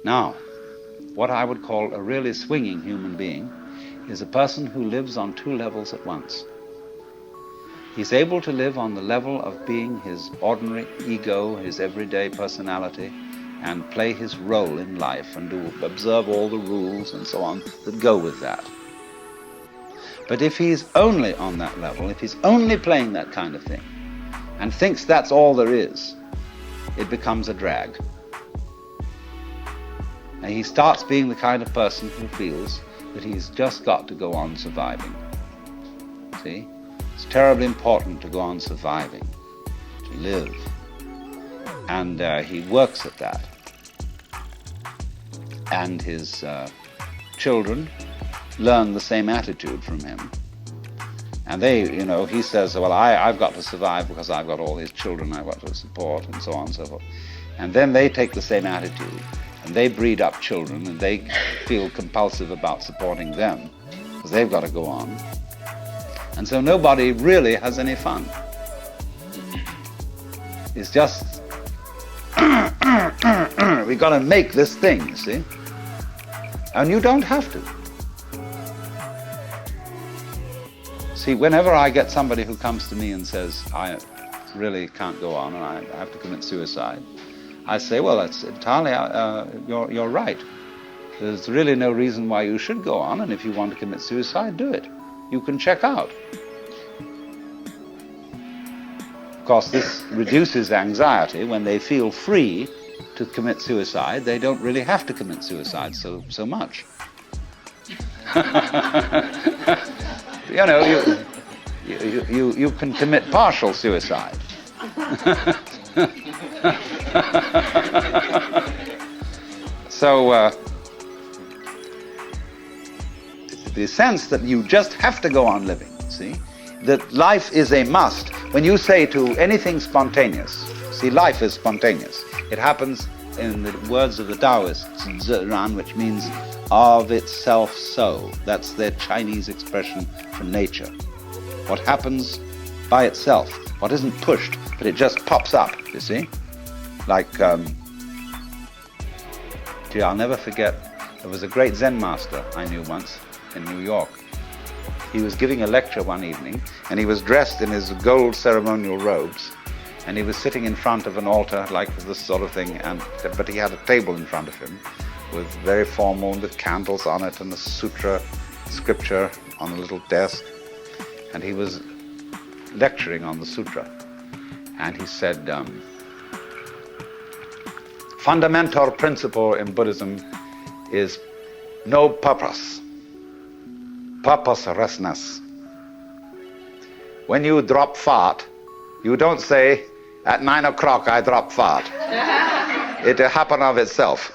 Now, what I would call a really swinging human being is a person who lives on two levels at once. He's able to live on the level of being his ordinary ego, his everyday personality, and play his role in life and observe all the rules and so on that go with that. But if he's only on that level, if he's only playing that kind of thing, and thinks that's all there is, it becomes a drag. And he starts being the kind of person who feels that he's just got to go on surviving. See? It's terribly important to go on surviving, to live. And he works at that. And his children learn the same attitude from him. And they, he says, well, I've got to survive because I've got all these children I've got to support, and so on and so forth. And then they take the same attitude, and they breed up children, and they feel compulsive about supporting them, because they've got to go on. And so nobody really has any fun. It's just, we've got to make this thing, you see? And you don't have to. See, whenever I get somebody who comes to me and says, I really can't go on and I have to commit suicide, I say, well, that's entirely, you're right. There's really no reason why you should go on, and if you want to commit suicide, do it. You can check out. Of course, this reduces anxiety. When they feel free to commit suicide, they don't really have to commit suicide so much. You can commit partial suicide. So the sense that you just have to go on living, see, that life is a must. When you say to anything spontaneous, see, life is spontaneous. It happens, in the words of the Taoists, Zen, which means of itself so. That's their Chinese expression for nature. What happens by itself, what isn't pushed, but it just pops up, you see? Like, I'll never forget, there was a great Zen master I knew once in New York. He was giving a lecture one evening, and he was dressed in his gold ceremonial robes, and he was sitting in front of an altar like this sort of thing, but he had a table in front of him with very formal, with candles on it, and a sutra scripture on a little desk, and he was lecturing on the sutra. And he said, fundamental principle in Buddhism is no purpose, purposelessness. When you drop fart, you don't say, at 9 o'clock I drop fart. It happened of itself.